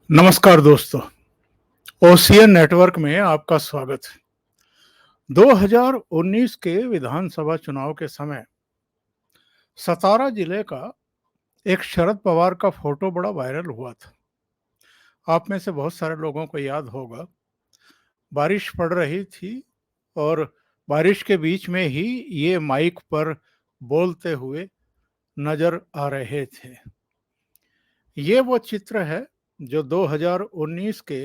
नमस्कार दोस्तों, ocean network में आपका स्वागत है। 2019 के विधानसभा चुनाव के समय सतारा जिले का एक शरद पवार का फोटो बड़ा वायरल हुआ था। आप में से बहुत सारे लोगों को याद होगा, बारिश पड़ रही थी और बारिश के बीच में ही ये माइक पर बोलते हुए नजर आ रहे थे। ये वो चित्र है जो 2019 के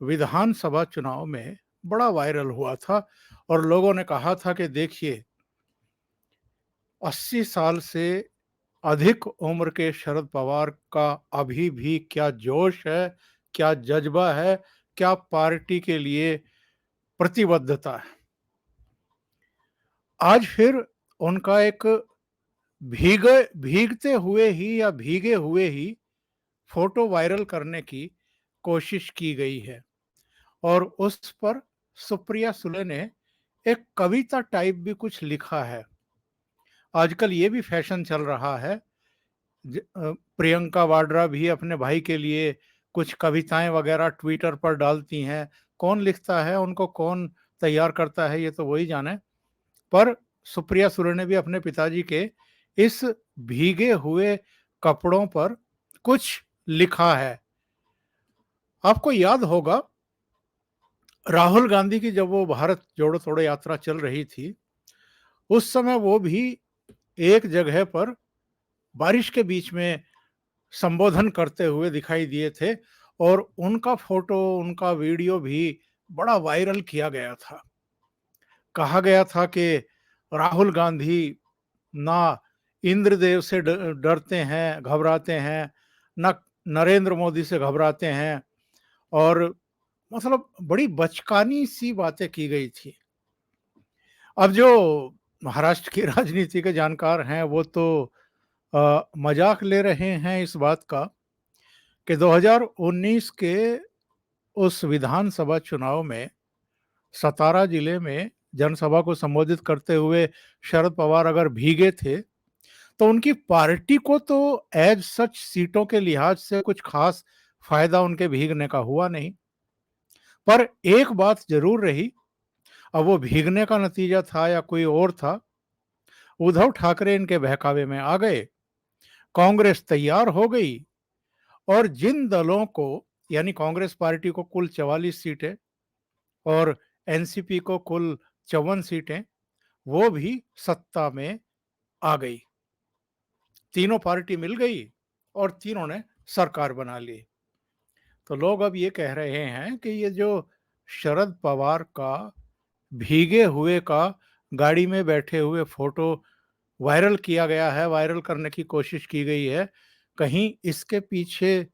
विधानसभा चुनाव में बड़ा वायरल हुआ था और लोगों ने कहा था कि देखिए 80 साल से अधिक उम्र के शरद पवार का अभी भी क्या जोश है, क्या जज्बा है, क्या पार्टी के लिए प्रतिबद्धता है। आज फिर उनका एक भीगते हुए ही या भीगे हुए ही फोटो वायरल करने की कोशिश की गई है और उस पर सुप्रिया सुले ने एक कविता टाइप भी कुछ लिखा है। आजकल ये भी फैशन चल रहा है। प्रियंका वाड्रा भी अपने भाई के लिए कुछ कविताएं वगैरह ट्विटर पर डालती हैं। कौन लिखता है, उनको कौन तैयार करता है, ये तो वही जाने। पर सुप्रिया सुले ने भी अपने पिताजी के इस भीगे हुए कपड़ों पर कुछ लिखा है। आपको याद होगा, राहुल गांधी की जब वो भारत जोड़ो तोड़ो यात्रा चल रही थी, उस समय वो भी एक जगह पर बारिश के बीच में संबोधन करते हुए दिखाई दिए थे और उनका फोटो, उनका वीडियो भी बड़ा वायरल किया गया था। कहा गया था कि राहुल गांधी ना इंद्रदेव से डरते हैं, घबराते हैं, ना नरेंद्र मोदी से घबराते हैं, और मतलब बड़ी बचकानी सी बातें की गई थी। अब जो महाराष्ट्र की राजनीति के जानकार हैं वो तो मजाक ले रहे हैं इस बात का कि 2019 के उस विधानसभा चुनाव में सतारा जिले में जनसभा को संबोधित करते हुए शरद पवार अगर भीगे थे तो उनकी पार्टी को तो एज सच सीटों के लिहाज से कुछ खास फायदा उनके भीगने का हुआ नहीं। पर एक बात जरूर रही, अब वो भीगने का नतीजा था या कोई और था, उद्धव ठाकरे इनके बहकावे में आ गए, कांग्रेस तैयार हो गई और जिन दलों को, यानी कांग्रेस पार्टी को कुल 44 सीटें और एनसीपी को कुल 54 सीटें, वो भी सत्ता में आ गई। तीनों पार्टी मिल गई और तीनों ने सरकार बना ली। तो लोग अब ये कह रहे हैं कि ये जो शरद पवार का भीगे हुए का गाड़ी में बैठे हुए फोटो वायरल किया गया है, वायरल करने की कोशिश की गई है, कहीं इसके पीछे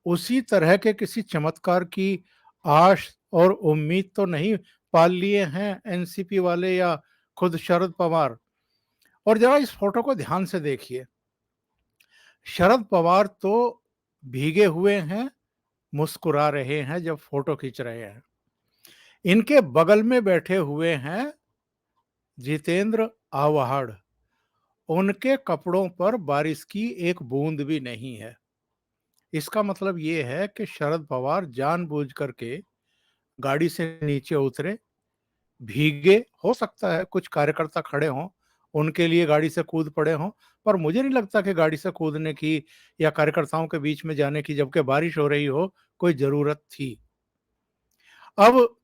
उसी तरह के किसी चमत्कार की आश और उम्मीद तो नहीं पाल लिए हैं एनसीपी वाले या खुद शरद पवार। और जरा इस फोटो को ध्यान से देखिए। शरद पवार तो भीगे हुए हैं, मुस्कुरा रहे हैं जब फोटो खींच रहे हैं। इनके बगल में बैठे हुए हैं जितेंद्र आव्हाड। उनके कपड़ों पर बारिश की एक बूंद भी नहीं है। इसका मतलब ये है कि शरद पवार जानबूझ करके गाड़ी से नीचे उतरे, भीगे। हो सकता है कुछ कार्यकर्ता खड़े हों, उनके लिए गाड़ी से कूद पड़े हों, पर मुझे नहीं लगता कि गाड़ी से कूदने की या कार्यकर्ताओं के बीच में जाने की, जबकि बारिश हो रही हो, कोई जरूरत थी। अब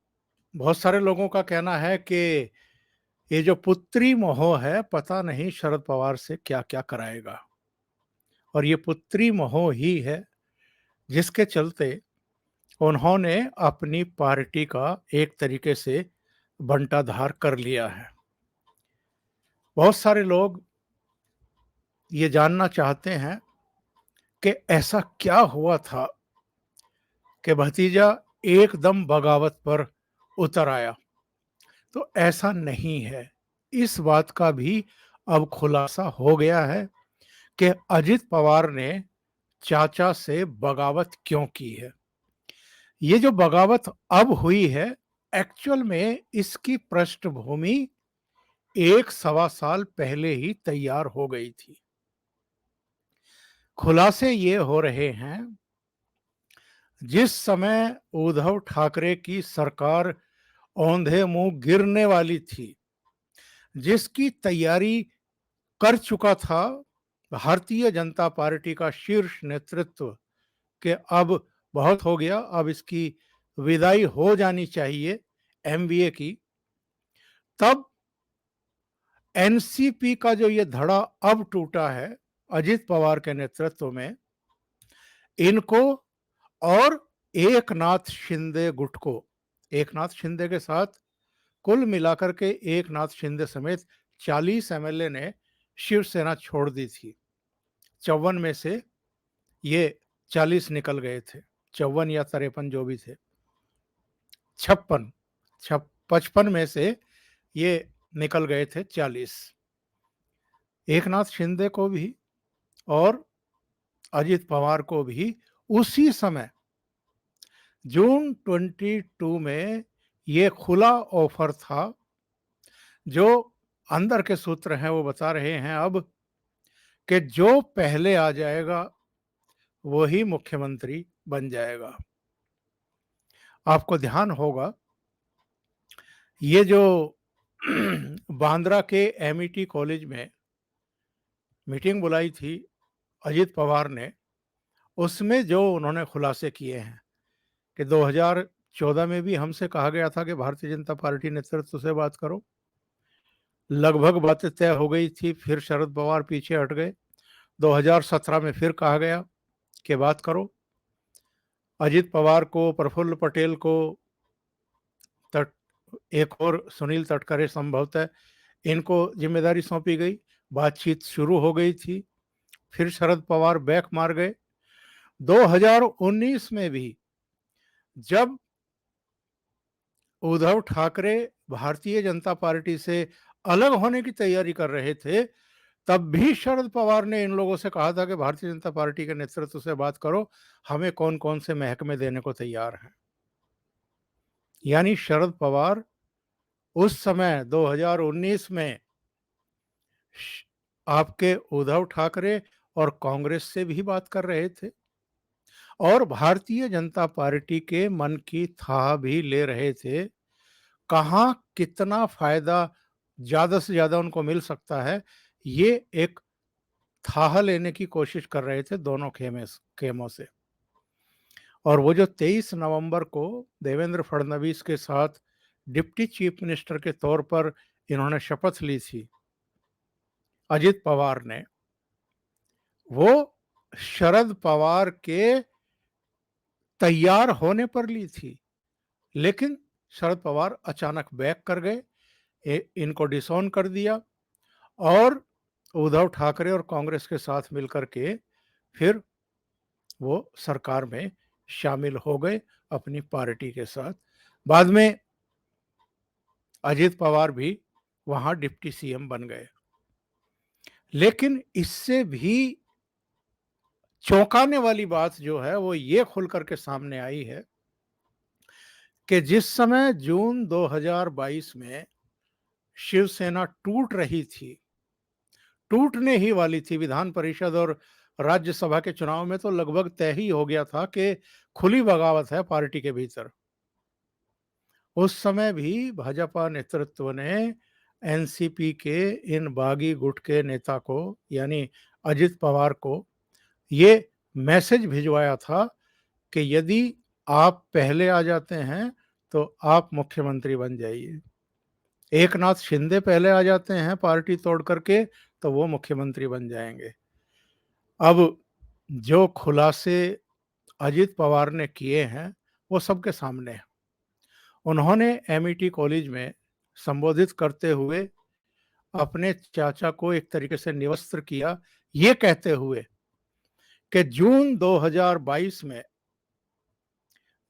बहुत सारे लोगों का कहना है कि ये जो पुत्री मोह है, पता नहीं शरद पवार से क्या क्या कराएगा। और ये पुत्री मोह ही है जिसके चलते उन्होंने अपनी पार्टी का एक तरीके से बंटाधार कर लिया है। बहुत सारे लोग ये जानना चाहते हैं कि ऐसा क्या हुआ था कि भतीजा एकदम बगावत पर उतर आया। तो ऐसा नहीं है। इस बात का भी अब खुलासा हो गया है कि अजित पवार ने चाचा से बगावत क्यों की है। ये जो बगावत अब हुई है, एक्चुअल में इसकी पृष्ठभूमि एक सवा साल पहले ही तैयार हो गई थी। खुलासे ये हो रहे हैं जिस समय उद्धव ठाकरे की सरकार औंधे मुंह गिरने वाली थी, जिसकी तैयारी कर चुका था भारतीय जनता पार्टी का शीर्ष नेतृत्व, कि अब बहुत हो गया, अब इसकी विदाई हो जानी चाहिए एमवीए की, तब एनसीपी का जो ये धड़ा अब टूटा है अजित पवार के नेतृत्व में, इनको और एकनाथ शिंदे गुट को, एकनाथ शिंदे के साथ कुल मिलाकर के एकनाथ शिंदे समेत 40 एमएलए ने शिवसेना छोड़ दी थी। 54 में से ये 40 निकल गए थे, 54 या 53 जो भी थे, 56 55 में से ये निकल गए थे 40। एकनाथ शिंदे को भी और अजित पवार को भी उसी समय जून 22 में ये खुला ऑफर था। जो अंदर के सूत्र हैं वो बता रहे हैं अब कि जो पहले आ जाएगा वही मुख्यमंत्री बन जाएगा। आपको ध्यान होगा ये जो बांद्रा के एमईटी कॉलेज में मीटिंग बुलाई थी अजित पवार ने, उसमें जो उन्होंने खुलासे किए हैं कि 2014 में भी हमसे कहा गया था कि भारतीय जनता पार्टी नेतृत्व से बात करो, लगभग बातें तय हो गई थी, फिर शरद पवार पीछे हट गए। 2017 में फिर कहा गया कि बात करो, अजित पवार को, प्रफुल्ल पटेल को, तट एक और सुनील तटकरे संभवतः, इनको जिम्मेदारी सौंपी गई, बातचीत शुरू हो गई थी, फिर शरद पवार बैक मार गए। 2019 में भी जब उद्धव ठाकरे भारतीय जनता पार्टी से अलग होने की तैयारी कर रहे थे, तब भी शरद पवार ने इन लोगों से कहा था कि भारतीय जनता पार्टी के नेतृत्व से बात करो, हमें कौन कौन से महकमे देने को तैयार हैं। यानी शरद पवार उस समय 2019 में आपके उद्धव ठाकरे और कांग्रेस से भी बात कर रहे थे और भारतीय जनता पार्टी के मन की थाह भी ले रहे थे, कहाँ कितना फायदा ज्यादा से ज्यादा उनको मिल सकता है, ये एक थाह लेने की कोशिश कर रहे थे दोनों खेमों से। और वो जो 23 नवंबर को देवेंद्र फडणवीस के साथ डिप्टी चीफ मिनिस्टर के तौर पर इन्होंने शपथ ली थी अजित पवार ने, वो शरद पवार के तैयार होने पर ली थी, लेकिन शरद पवार अचानक बैक कर गए, इनको डिसऑन कर दिया और उद्धव ठाकरे और कांग्रेस के साथ मिलकर के फिर वो सरकार में शामिल हो गए अपनी पार्टी के साथ। बाद में अजित पवार भी वहां डिप्टी सीएम बन गए। लेकिन इससे भी चौंकाने वाली बात जो है वो ये खुल करके सामने आई है कि जिस समय जून 2022 में शिवसेना टूट रही थी, टूटने ही वाली थी, विधान परिषद और राज्यसभा के चुनाव में तो लगभग तय ही हो गया था कि खुली बगावत है पार्टी के भीतर, उस समय भी भाजपा नेतृत्व ने एनसीपी के इन बागी गुट के नेता को यानी अजित पवार को ये मैसेज भिजवाया था कि यदि आप पहले आ जाते हैं तो आप मुख्यमंत्री बन जाइए, एकनाथ शिंदे पहले आ जाते हैं पार्टी तोड़ करके तो वो मुख्यमंत्री बन जाएंगे। अब जो खुलासे अजित पवार ने किए हैं वो सबके सामने है। उन्होंने एमईटी कॉलेज में संबोधित करते हुए अपने चाचा को एक तरीके से निवस्त्र किया, ये कहते हुए कि जून 2022 में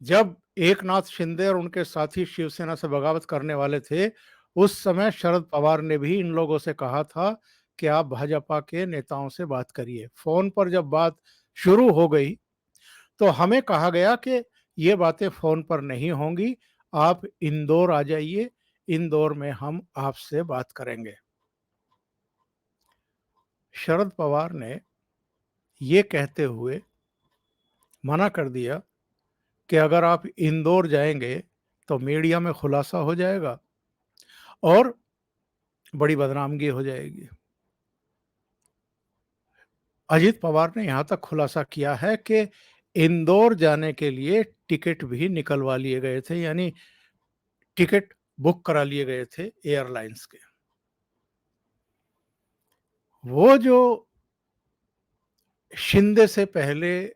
जब एकनाथ शिंदे और उनके साथी शिवसेना से बगावत करने वाले थे, उस समय शरद पवार ने भी इन लोगों से कहा था कि आप भाजपा के नेताओं से बात करिए। फोन पर जब बात शुरू हो गई तो हमें कहा गया कि ये बातें फोन पर नहीं होंगी, आप इंदौर आ जाइए, इंदौर में हम आपसे बात करेंगे। शरद पवार ने ये कहते हुए मना कर दिया कि अगर आप इंदौर जाएँगे तो मीडिया में खुलासा हो जाएगा और बड़ी बदनामगी हो जाएगी। अजित पवार ने यहाँ तक खुलासा किया है कि इंदौर जाने के लिए टिकट भी निकलवा लिए गए थे, यानी टिकट बुक करा लिए गए थे एयरलाइंस के। वो जो शिंदे से पहले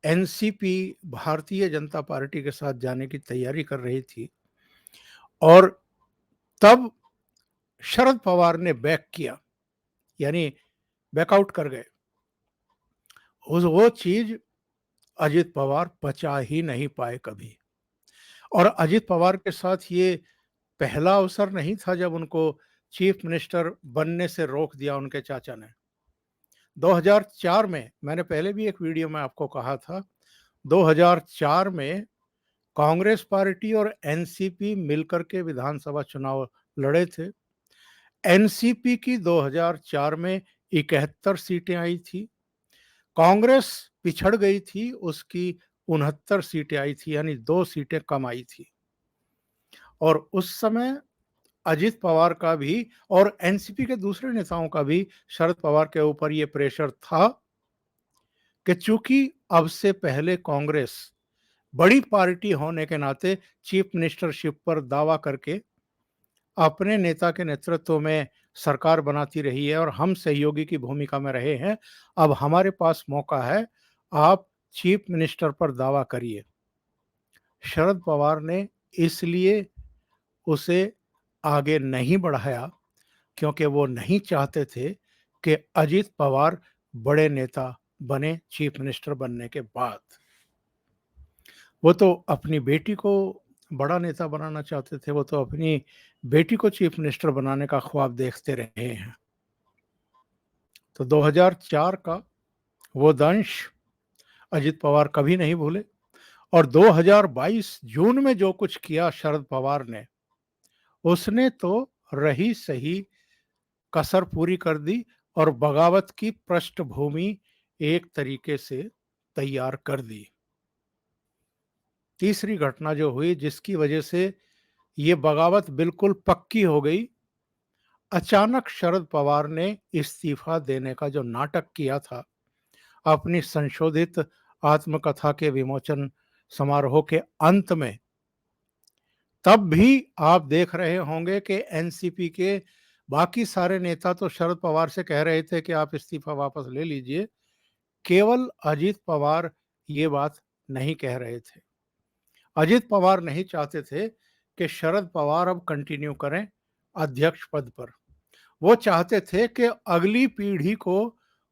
एनसीपी भारतीय जनता पार्टी के साथ जाने की तैयारी कर रही थी और तब शरद पवार ने बैक किया, यानी बैकआउट कर गए। वो चीज अजित पवार पचा ही नहीं पाए कभी। और अजित पवार के साथ ये पहला अवसर नहीं था जब उनको चीफ मिनिस्टर बनने से रोक दिया उनके चाचा ने। 2004 में, मैंने पहले भी एक वीडियो में आपको कहा था, 2004 में कांग्रेस पार्टी और एनसीपी मिलकर के विधानसभा चुनाव लड़े थे। एनसीपी की 2004 में 71 सीटें आई थी, कांग्रेस पिछड़ गई थी, उसकी 69 सीटें आई थी, यानी 2 सीटें कम आई थी। और उस समय अजित पवार का भी और एनसीपी के दूसरे नेताओं का भी शरद पवार के ऊपर ये प्रेशर था कि चूंकि अब से पहले कांग्रेस बड़ी पार्टी होने के नाते चीफ मिनिस्टरशिप पर दावा करके अपने नेता के नेतृत्व में सरकार बनाती रही है और हम सहयोगी की भूमिका में रहे हैं, अब हमारे पास मौका है, आप चीफ मिनिस्टर पर दावा करिए। शरद पवार ने इसलिए उसे आगे नहीं बढ़ाया क्योंकि वो नहीं चाहते थे कि अजित पवार बड़े नेता बने चीफ मिनिस्टर बनने के बाद। वो तो अपनी बेटी को बड़ा नेता बनाना चाहते थे, वो तो अपनी बेटी को चीफ मिनिस्टर बनाने का ख्वाब देखते रहे हैं। तो 2004 का वो दंश अजित पवार कभी नहीं भूले और 2022 जून में जो कुछ किया शरद पवार ने, उसने तो रही सही कसर पूरी कर दी और बगावत की पृष्ठभूमि एक तरीके से तैयार कर दी। तीसरी घटना जो हुई जिसकी वजह से ये बगावत बिल्कुल पक्की हो गई, अचानक शरद पवार ने इस्तीफा देने का जो नाटक किया था अपनी संशोधित आत्मकथा के विमोचन समारोह के अंत में, तब भी आप देख रहे होंगे कि एनसीपी के बाकी सारे नेता तो शरद पवार से कह रहे थे कि आप इस्तीफा वापस ले लीजिए, केवल अजित पवार ये बात नहीं कह रहे थे। अजित पवार नहीं चाहते थे कि शरद पवार अब कंटिन्यू करें अध्यक्ष पद पर। वो चाहते थे कि अगली पीढ़ी को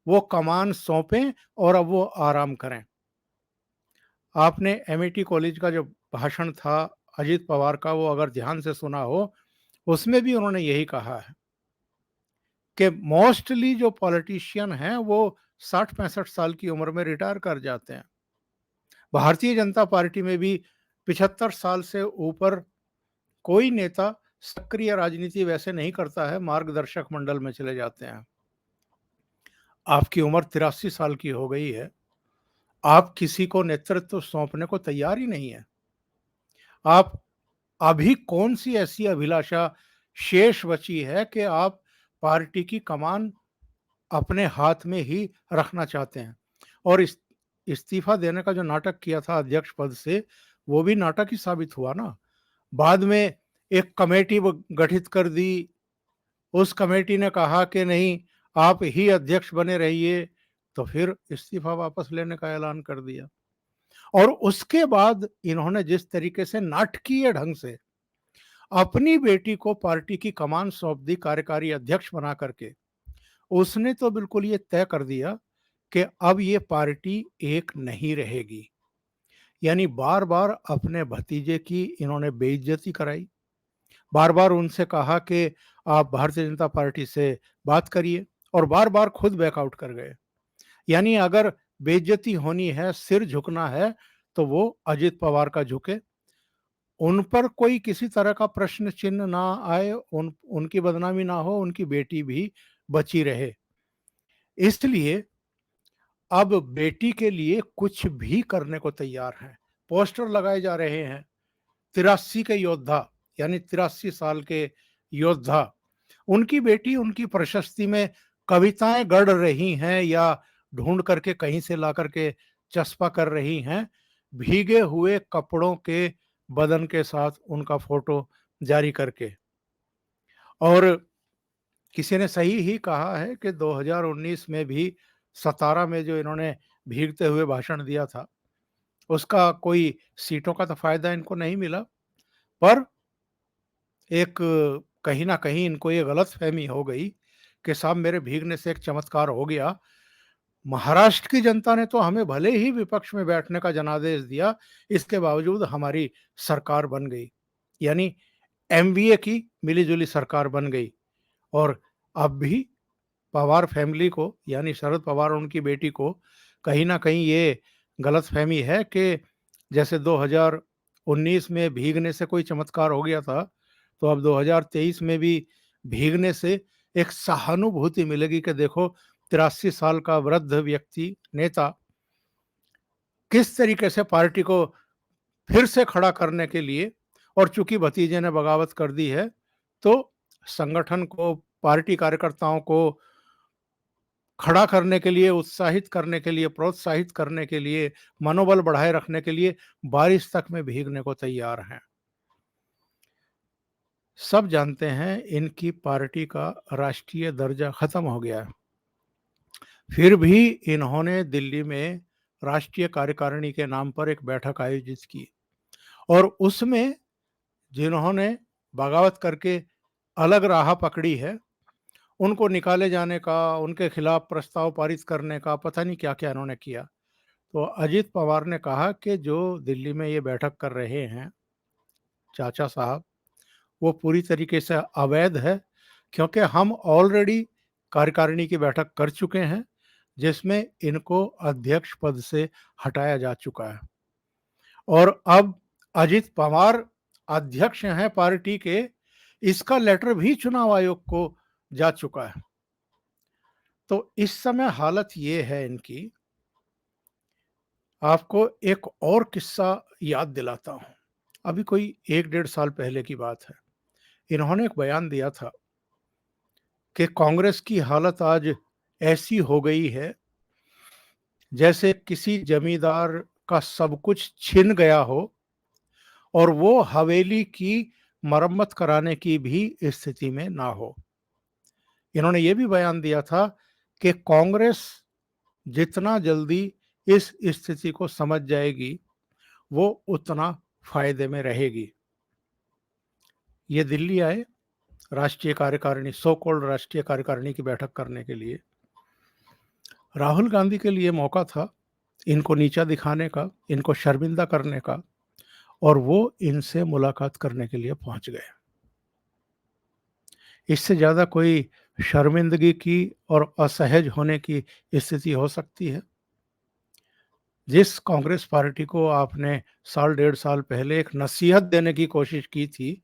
वो कमान सौंपें और अब वो आराम करें। आपने एमआईटी कॉलेज का जो भाषण था अजित पवार का, वो अगर ध्यान से सुना हो, उसमें भी उन्होंने यही कहा है कि मोस्टली जो पॉलिटिशियन हैं वो 60-65 साल की उम्र में रिटायर कर जाते हैं। भारतीय जनता पार्टी में भी 75 साल से ऊपर कोई नेता सक्रिय राजनीति वैसे नहीं करता है, मार्गदर्शक मंडल में चले जाते हैं। आपकी उम्र 83 साल की हो गई है, आप किसी को नेतृत्व सौंपने को तैयार ही नहीं है। आप अभी कौन सी ऐसी अभिलाषा शेष बची है कि आप पार्टी की कमान अपने हाथ में ही रखना चाहते हैं? और इस्तीफा देने का जो नाटक किया था अध्यक्ष पद से, वो भी नाटक ही साबित हुआ ना। बाद में एक कमेटी गठित कर दी, उस कमेटी ने कहा कि नहीं, आप ही अध्यक्ष बने रहिए, तो फिर इस्तीफा वापस लेने का ऐलान कर दिया। और उसके बाद इन्होंने जिस तरीके से नाटकीय ढंग से अपनी बेटी को पार्टी की कमान सौंप दी कार्यकारी अध्यक्ष बना करके, उसने तो बिल्कुल ये तय कर दिया कि अब ये पार्टी एक नहीं रहेगी। यानी बार-बार अपने भतीजे की इन्होंने बेइज्जती कराई, बार-बार उनसे कहा कि आप भारतीय जनता पार्टी से बात करिए और बार-बार खुद बैकआउट कर गए। यानी अगर बेइज्जती होनी है, सिर झुकना है, तो वो अजित पवार का झुके, उन पर कोई किसी तरह का प्रश्न चिन्ह ना आए, उनकी बदनामी ना हो, उनकी बेटी भी बची रहे। इसलिए अब बेटी के लिए कुछ भी करने को तैयार हैं। पोस्टर लगाए जा रहे हैं। 83 के योद्धा, यानी 83 साल के योद्धा, उनकी बेटी उनकी प्रशस्ति में कविताएं गढ़ रही हैं या ढूंढ करके कहीं से ला करके चस्पा कर रही हैं, भीगे हुए कपड़ों के बदन के साथ उनका फोटो जारी करके। और किसी ने सही ही कहा है कि 2019 में भी सतारा में जो इन्होंने भीगते हुए भाषण दिया था, उसका कोई सीटों का तो फायदा इनको नहीं मिला, पर एक कहीं न कहीं इनको ये गलतफ़हमी हो गई कि साहब मेरे भीगने से एक चमत्कार हो गया। महाराष्ट्र की जनता ने तो हमें भले ही विपक्ष में बैठने का जनादेश दिया, इसके बावजूद हमारी सरकार बन गई। यानी एमवीए की मिली-जुली सरकार बन गई। और अब भी पवार फैमिली को, यानी शरद पवार और उनकी बेटी को कहीं न कहीं ये गलतफ़हमी है कि जैसे 2019 में भीगने से कोई चमत्कार हो गया था, तो अब 2023 में भी भीगने से एक सहानुभूति मिलेगी कि देखो 83 साल का वृद्ध व्यक्ति, नेता किस तरीके से पार्टी को फिर से खड़ा करने के लिए, और चूँकि भतीजे ने बगावत कर दी है, तो संगठन को, पार्टी कार्यकर्ताओं को खड़ा करने के लिए, उत्साहित करने के लिए, प्रोत्साहित करने के लिए, मनोबल बढ़ाए रखने के लिए बारिश तक में भीगने को तैयार हैं। सब जानते हैं इनकी पार्टी का राष्ट्रीय दर्जा खत्म हो गया है। फिर भी इन्होंने दिल्ली में राष्ट्रीय कार्यकारिणी के नाम पर एक बैठक आयोजित की और उसमें जिन्होंने बगावत करके अलग राह पकड़ी है, उनको निकाले जाने का, उनके खिलाफ प्रस्ताव पारित करने का, पता नहीं क्या-क्या इन्होंने किया। तो अजित पवार ने कहा कि जो दिल्ली में ये बैठक कर रहे हैं चाचा साहब, वो पूरी तरीके से अवैध है, क्योंकि हम ऑलरेडी कार्यकारिणी की बैठक कर चुके हैं, जिसमें इनको अध्यक्ष पद से हटाया जा चुका है और अब अजित पवार अध्यक्ष हैं पार्टी के, इसका लेटर भी चुनाव आयोग को जा चुका है। तो इस समय हालत ये है इनकी। आपको एक और किस्सा याद दिलाता हूँ। अभी कोई 1 डेढ़ साल पहले की बात है। इन्होंने एक बयान दिया था कि कांग्रेस की हालत आज ऐसी हो गई है जैसे किसी जमींदार का सब कुछ छिन गया हो और वो हवेली की मरम्मत कराने की भी स्थिति में ना हो। इन्होंने ये भी बयान दिया था कि कांग्रेस जितना जल्दी इस स्थिति को समझ जाएगी, वो उतना फायदे में रहेगी। ये दिल्ली आए राष्ट्रीय कार्यकारिणी, सो कॉल्ड राष्ट्रीय कार्यकारिणी की बैठक करने के लिए। राहुल गांधी के लिए मौका था इनको नीचा दिखाने का, इनको शर्मिंदा करने का, और वो इनसे मुलाकात करने के लिए पहुंच गए। इससे ज़्यादा कोई शर्मिंदगी की और असहज होने की स्थिति हो सकती है? जिस कांग्रेस पार्टी को आपने साल डेढ़ साल पहले एक नसीहत देने की कोशिश की थी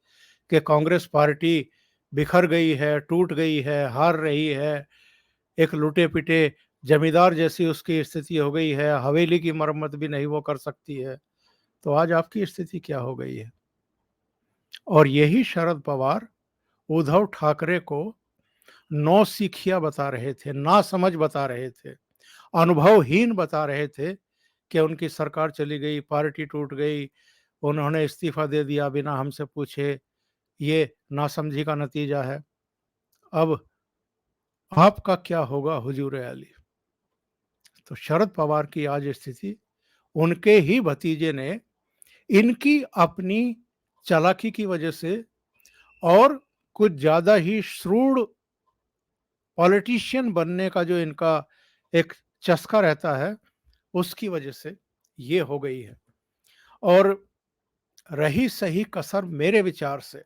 कि कांग्रेस पार्टी बिखर गई है, टूट गई है, हार रही है, एक लुटे-पिटे जमींदार जैसी उसकी स्थिति हो गई है, हवेली की मरम्मत भी नहीं वो कर सकती है, तो आज आपकी स्थिति क्या हो गई है? और यही शरद पवार उद्धव ठाकरे को नौसिखिया बता रहे थे, नासमझ बता रहे थे, अनुभवहीन बता रहे थे कि उनकी सरकार चली गई, पार्टी टूट गई, उन्होंने इस्तीफा दे दिया बिना हमसे पूछे, ये नासमझी का नतीजा है। अब आपका क्या होगा हुजूर आली? तो शरद पवार की आज स्थिति, उनके ही भतीजे ने इनकी अपनी चालाकी की वजह से और कुछ ज़्यादा ही श्रूड पॉलिटिशियन बनने का जो इनका एक चस्का रहता है, उसकी वजह से ये हो गई है। और रही सही कसर मेरे विचार से,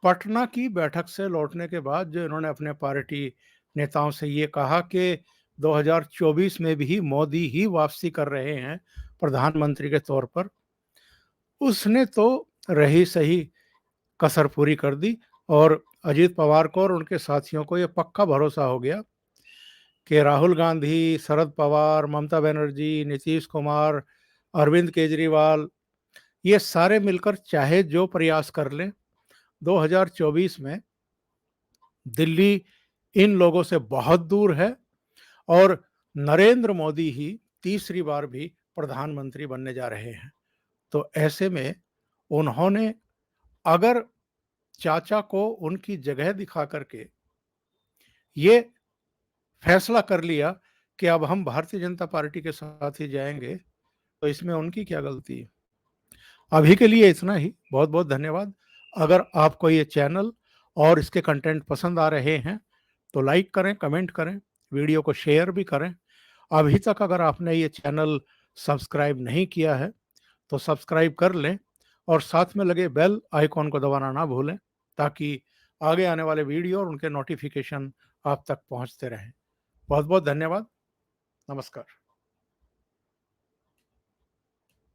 पटना की बैठक से लौटने के बाद जो इन्होंने अपने पार्टी नेताओं से ये कहा कि 2024 में भी मोदी ही वापसी कर रहे हैं प्रधानमंत्री के तौर पर, उसने तो रही सही कसर पूरी कर दी और अजीत पवार को और उनके साथियों को ये पक्का भरोसा हो गया कि राहुल गांधी, शरद पवार, ममता बनर्जी, नीतीश कुमार अरविंद केजरीवाल, ये सारे मिलकर चाहे जो प्रयास कर लें, 2024 में दिल्ली इन लोगों से बहुत दूर है और नरेंद्र मोदी ही तीसरी बार भी प्रधानमंत्री बनने जा रहे हैं। तो ऐसे में उन्होंने अगर चाचा को उनकी जगह दिखा करके ये फैसला कर लिया कि अब हम भारतीय जनता पार्टी के साथ ही जाएंगे, तो इसमें उनकी क्या गलती है। अभी के लिए इतना ही। बहुत बहुत धन्यवाद। अगर आपको ये चैनल और इसके कंटेंट पसंद आ रहे हैं तो लाइक करें, कमेंट करें, वीडियो को शेयर भी करें। अभी तक अगर आपने ये चैनल सब्सक्राइब नहीं किया है तो सब्सक्राइब कर लें और साथ में लगे बेल आइकॉन को दबाना ना भूलें, ताकि आगे आने वाले वीडियो और उनके नोटिफिकेशन आप तक पहुंचते रहें। बहुत बहुत धन्यवाद। नमस्कार।